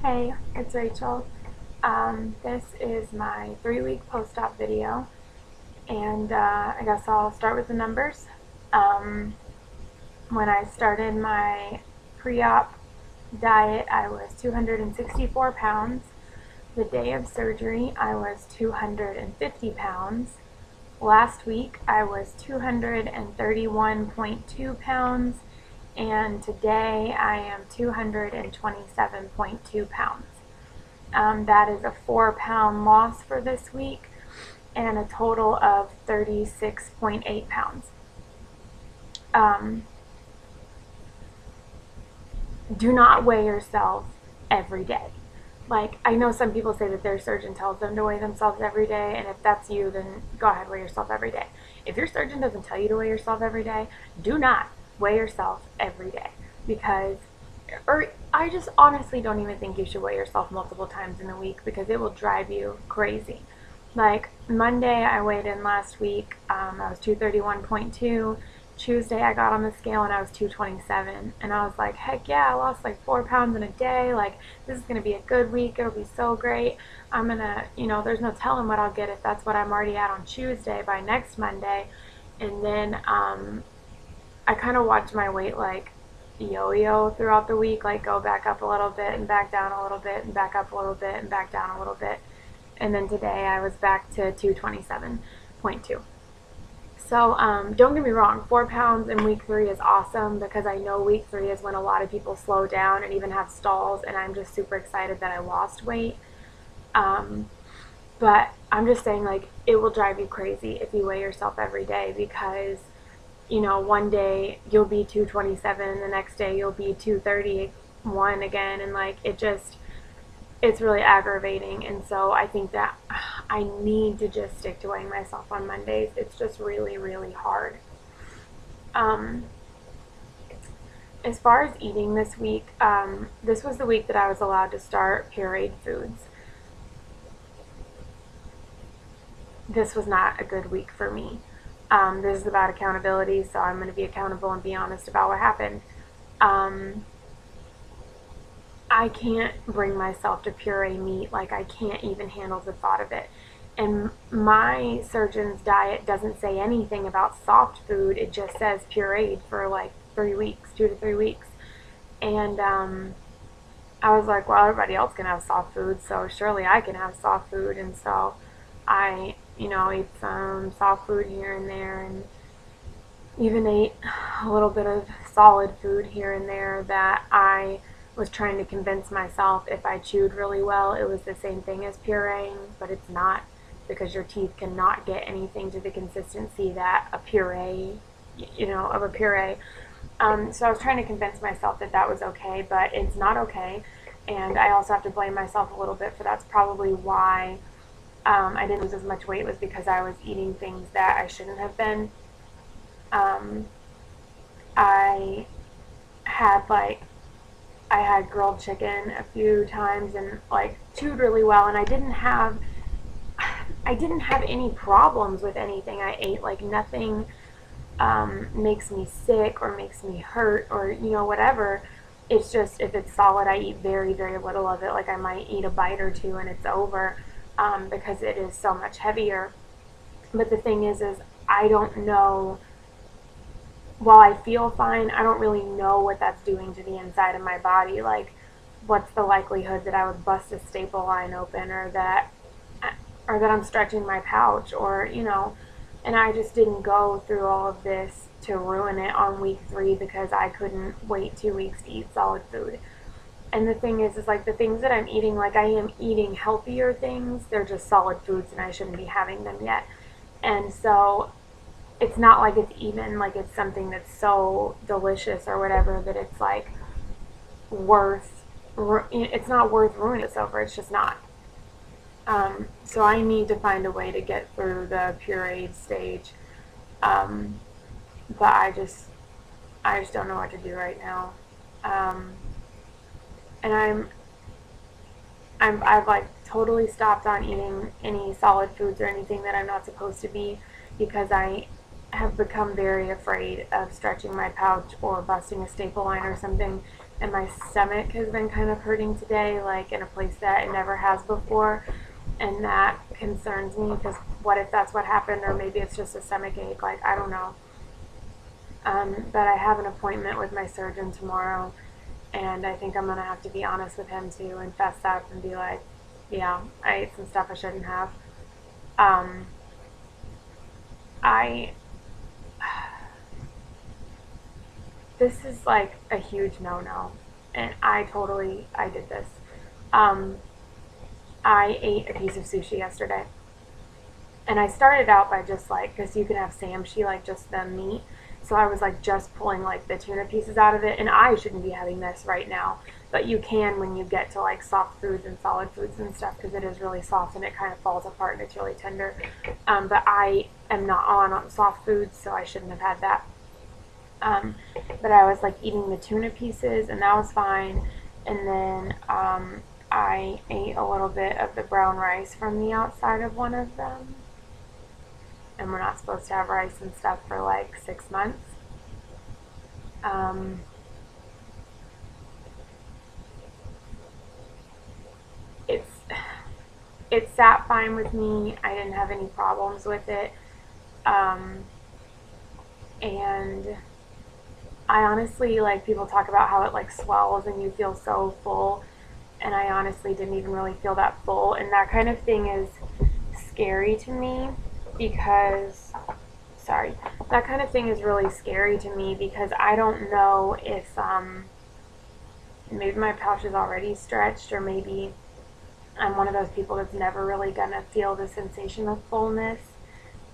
Hey, it's Rachel. This is my 3-week post-op video, and I guess I'll start with the numbers. Um, when I started my pre-op diet, I was 264 pounds. The day of surgery, I was 250 pounds. Last week, I was 231.2 pounds, and today I am 227.2 pounds. That is a 4-pound loss for this week and a total of 36.8 pounds. Do not weigh yourself every day. Like, I know some people say that their surgeon tells them to weigh themselves every day, and if that's you, then go ahead, weigh yourself every day. If your surgeon doesn't tell you to weigh yourself every day, do not weigh yourself every day, because I just honestly don't even think you should weigh yourself multiple times in a week, because it will drive you crazy. Like, Monday I weighed in last week, I was 231.2. Tuesday I got on the scale and I was 227, and I was like, heck yeah, I lost like 4 pounds in a day. Like, this is gonna be a good week, it'll be so great. I'm gonna, there's no telling what I'll get if that's what I'm already at on Tuesday by next Monday. And then I kind of watched my weight like yo-yo throughout the week, like go back up a little bit and back down a little bit and back up a little bit and back down a little bit. And then today I was back to 227.2. So don't get me wrong, 4 pounds in week 3 is awesome, because I know week 3 is when a lot of people slow down and even have stalls, and I'm just super excited that I lost weight. But I'm just saying, like, it will drive you crazy if you weigh yourself every day, because one day you'll be 227 and the next day you'll be 231 again, and like it's really aggravating. And so I think that I need to just stick to weighing myself on Mondays. It's just really, really hard. As far as eating this week, this was the week that I was allowed to start pureed foods. This was not a good week for me. This is about accountability, so I'm going to be accountable and be honest about what happened. I can't bring myself to puree meat. Like, I can't even handle the thought of it. And my surgeon's diet doesn't say anything about soft food. It just says pureed for like 3 weeks, 2 to 3 weeks. And I was like, well, everybody else can have soft food, so surely I can have soft food. And so I, ate some soft food here and there, and even ate a little bit of solid food here and there that I was trying to convince myself if I chewed really well, it was the same thing as pureeing, but it's not, because your teeth cannot get anything to the consistency that a puree, of a puree. So I was trying to convince myself that that was okay, but it's not okay. And I also have to blame myself a little bit for that's probably why I didn't lose as much weight, was because I was eating things that I shouldn't have been. I had grilled chicken a few times and like chewed really well, and I didn't have any problems with anything I ate. Like, nothing makes me sick or makes me hurt or whatever. It's just, if it's solid, I eat very, very little of it. Like, I might eat a bite or two and it's over, because it is so much heavier. But the thing is I don't know. While I feel fine, I don't really know what that's doing to the inside of my body. Like, what's the likelihood that I would bust a staple line open, or that I'm stretching my pouch, or and I just didn't go through all of this to ruin it on week 3 because I couldn't wait 2 weeks to eat solid food. And the thing is like, the things that I'm eating, like, I am eating healthier things. They're just solid foods, and I shouldn't be having them yet. And so it's not like it's even like it's something that's so delicious or whatever that it's like it's not worth ruining this over. It's just not. So I need to find a way to get through the pureed stage. But I just don't know what to do right now. And I've like totally stopped on eating any solid foods or anything that I'm not supposed to be, because I have become very afraid of stretching my pouch or busting a staple line or something. and my stomach has been kind of hurting today, like in a place that it never has before, and that concerns me because what if that's what happened, or maybe it's just a stomach ache, like I don't know. But I have an appointment with my surgeon tomorrow, and I think I'm gonna have to be honest with him too and fess up and be like, yeah, I ate some stuff I shouldn't have. Um, I This is like a huge no-no, and I did this. Um, I ate a piece of sushi yesterday, and I started out by just like, because you can have samshi, like just the meat. So I was like just pulling like the tuna pieces out of it, and I shouldn't be having this right now, but you can when you get to like soft foods and solid foods and stuff, because it is really soft and it kind of falls apart and it's really tender. But I am not on soft foods, so I shouldn't have had that. Um, but I was like eating the tuna pieces, and that was fine. And then I ate a little bit of the brown rice from the outside of one of them. And we're not supposed to have rice and stuff for like 6 months. Um, it's it sat fine with me. I didn't have any problems with it. Um, and I honestly, like, people talk about how it like swells and you feel so full, and I honestly didn't even really feel that full, and that kind of thing is scary to me because sorry, that kind of thing is really scary to me because I don't know if maybe my pouch is already stretched, or maybe I'm one of those people that's never really gonna feel the sensation of fullness,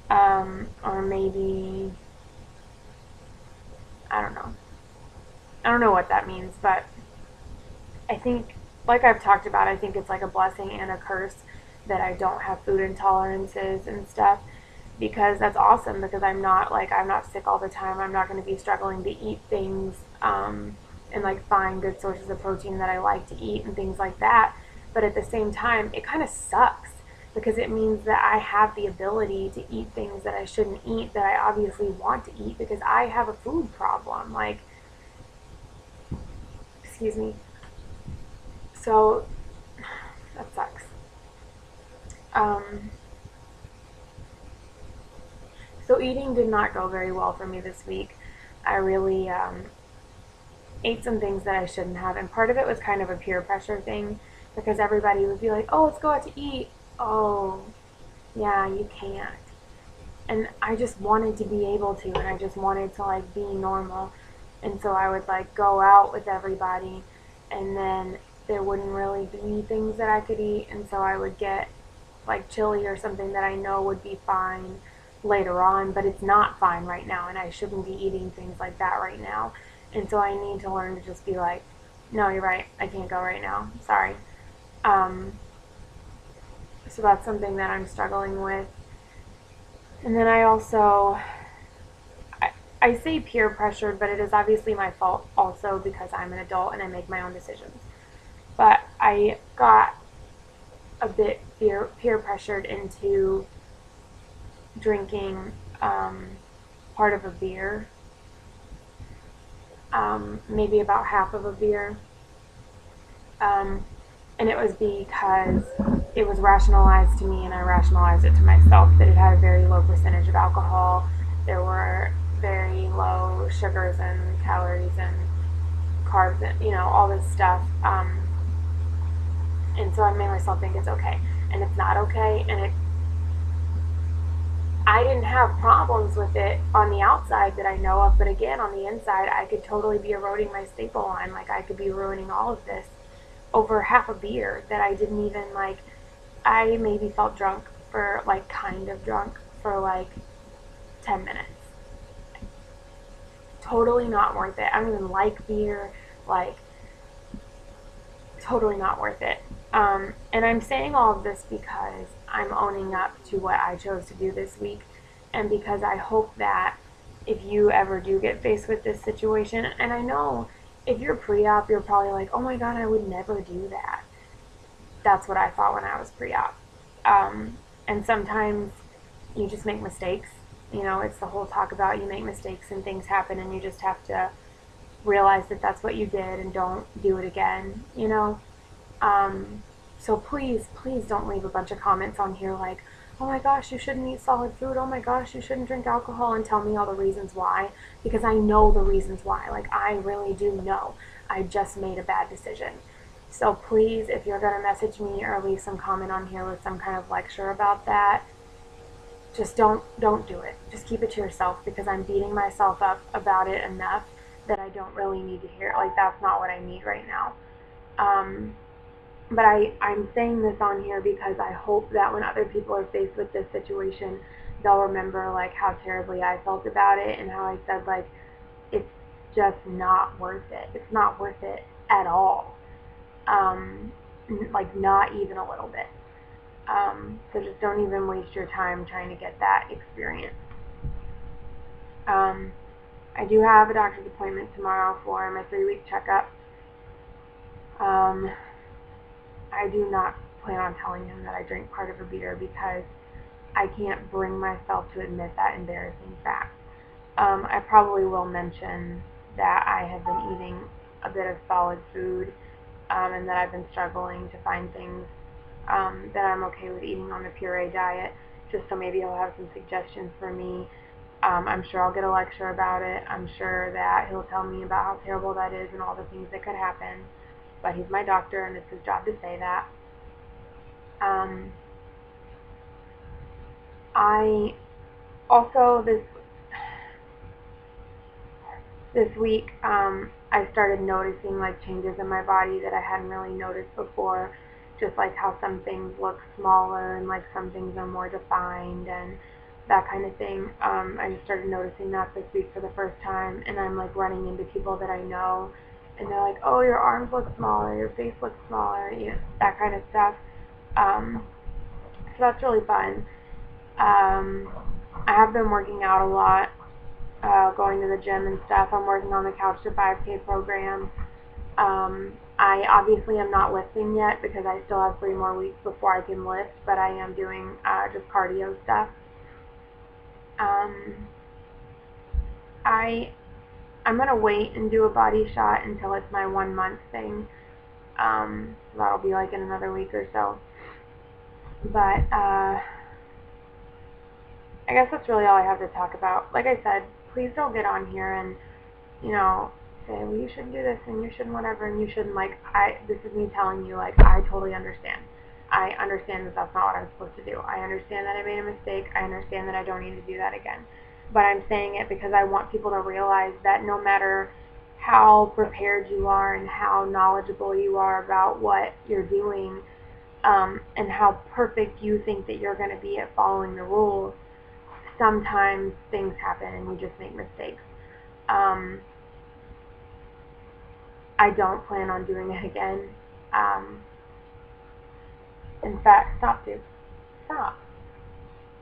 or maybe I don't know. I don't know what that means, but I think, like I've talked about, I think it's like a blessing and a curse that I don't have food intolerances and stuff, because that's awesome, because I'm not sick all the time. I'm not going to be struggling to eat things and like find good sources of protein that I like to eat and things like that. But at the same time, it kind of sucks because it means that I have the ability to eat things that I shouldn't eat, that I obviously want to eat because I have a food problem. Like, excuse me. So that sucks. Um, so eating did not go very well for me this week. I really ate some things that I shouldn't have, and part of it was kind of a peer pressure thing because everybody would be like, "Oh, let's go out to eat." Oh, yeah, you can't. And I just wanted to be able to, and I just wanted to like be normal. And so I would like go out with everybody, and then there wouldn't really be things that I could eat, and so I would get like chili or something that I know would be fine later on, but it's not fine right now, and I shouldn't be eating things like that right now. And so I need to learn to just be like, no, you're right, I can't go right now. Sorry. Um, so that's something that I'm struggling with. And then I say peer pressured, but it is obviously my fault also because I'm an adult and I make my own decisions. But I got a bit peer pressured into drinking part of a beer, maybe about half of a beer. Um, and it was because it was rationalized to me, and I rationalized it to myself, that it had a very low percentage of alcohol. There were very low sugars and calories and carbs and all this stuff. And so I made myself think it's okay, and it's not okay. And I didn't have problems with it on the outside that I know of, but again, on the inside, I could totally be eroding my staple line. Like, I could be ruining all of this over half a beer that I didn't even like. I maybe felt drunk for like kind of drunk for like 10 minutes. Totally not worth it. I don't even like beer. Like, totally not worth it. And I'm saying all of this because I'm owning up to what I chose to do this week, and because I hope that if you ever do get faced with this situation, and I know if you're pre-op, you're probably like, oh my god, I would never do that. That's what I thought when I was pre-op. And sometimes you just make mistakes. It's the whole talk about you make mistakes and things happen, and you just have to realize that that's what you did and don't do it again, you know? So please don't leave a bunch of comments on here like, oh my gosh, you shouldn't eat solid food. Oh my gosh, you shouldn't drink alcohol, and tell me all the reasons why, because I know the reasons why. Like, I really do know. I just made a bad decision. So please, if you're going to message me or leave some comment on here with some kind of lecture about that, just don't do it. Just keep it to yourself, because I'm beating myself up about it enough that I don't really need to hear. Like, that's not what I need right now. But I'm saying this on here because I hope that when other people are faced with this situation, they'll remember like how terribly I felt about it, and how I said like it's just not worth it. It's not worth it at all. Like, not even a little bit. So just don't even waste your time trying to get that experience. I do have a doctor's appointment tomorrow for my 3-week checkup. I do not plan on telling him that I drank part of a beer, because I can't bring myself to admit that embarrassing fact. I probably will mention that I have been eating a bit of solid food, and that I've been struggling to find things that I'm okay with eating on the puree diet, just so maybe he'll have some suggestions for me. I'm sure I'll get a lecture about it. I'm sure that he'll tell me about how terrible that is and all the things that could happen. But he's my doctor, and it's his job to say that. I also this week I started noticing like changes in my body that I hadn't really noticed before, just like how some things look smaller and like some things are more defined and that kind of thing. I just started noticing that this week for the first time, and I'm like running into people that I know, and they're like, "Oh, your arms look smaller, your face looks smaller," you know, that kind of stuff. So that's really fun. I have been working out a lot, going to the gym and stuff. I'm working on the Couch to 5K program. I obviously am not lifting yet because I still have 3 more weeks before I can lift, but I am doing just cardio stuff. I'm gonna wait and do a body shot until it's my 1 month thing. So that'll be like in another week or so. But I guess that's really all I have to talk about. Like I said, please don't get on here and, you know, say, well, you shouldn't do this and you shouldn't whatever and you shouldn't, like, this is me telling you, like, I totally understand. I understand that that's not what I'm supposed to do. I understand that I made a mistake. I understand that I don't need to do that again. But I'm saying it because I want people to realize that no matter how prepared you are and how knowledgeable you are about what you're doing, and how perfect you think that you're going to be at following the rules, sometimes things happen and you just make mistakes. I don't plan on doing it again. In fact, stop, dude. Stop.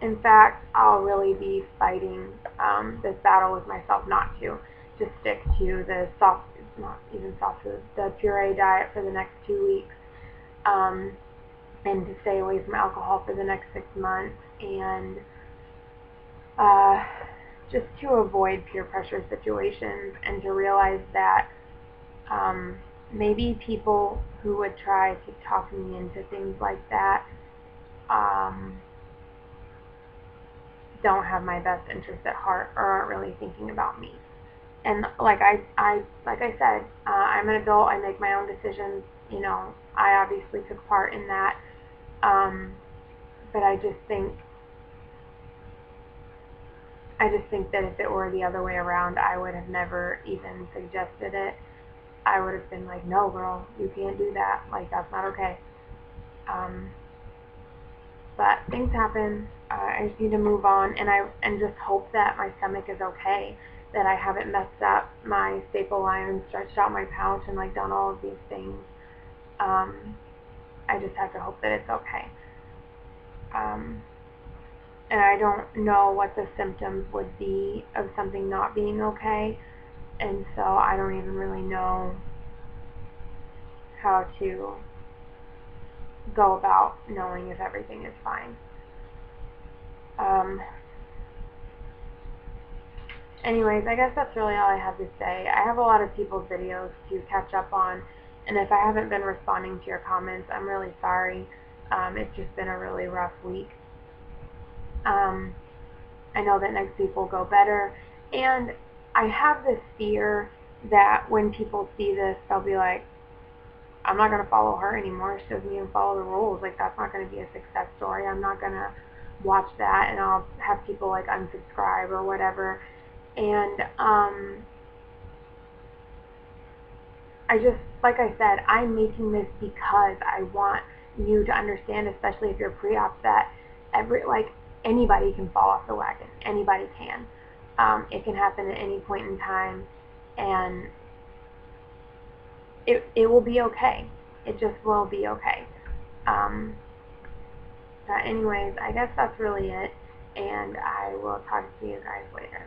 In fact, I'll really be fighting this battle with myself not to stick to the not even soft food, the puree diet for the next 2 weeks, and to stay away from alcohol for the next 6 months, and just to avoid peer pressure situations, and to realize that maybe people who would try to talk me into things like that don't have my best interest at heart or aren't really thinking about me. And like I said, I'm an adult. I make my own decisions. You know, I obviously took part in that. But I just think that if it were the other way around, I would have never even suggested it. I would have been like, no, girl, you can't do that. Like, that's not okay. But things happen. I just need to move on, and just hope that my stomach is okay, that I haven't messed up my staple line and stretched out my pouch and like done all of these things. I just have to hope that it's okay. And I don't know what the symptoms would be of something not being okay, and so I don't even really know how to go about knowing if everything is fine. anyways, I guess that's really all I have to say. I have a lot of people's videos to catch up on, and if I haven't been responding to your comments, I'm really sorry. It's just been a really rough week. I know that next week will go better, and I have this fear that when people see this, they'll be like, I'm not going to follow her anymore. She doesn't even follow the rules. Like, that's not going to be a success story. I'm not going to watch that, and I'll have people, like, unsubscribe or whatever. And I just, like I said, I'm making this because I want you to understand, especially if you're pre-op, that anybody can fall off the wagon. Anybody can. It can happen at any point in time, and it will be okay. It just will be okay. But anyways, I guess that's really it, and I will talk to you guys later.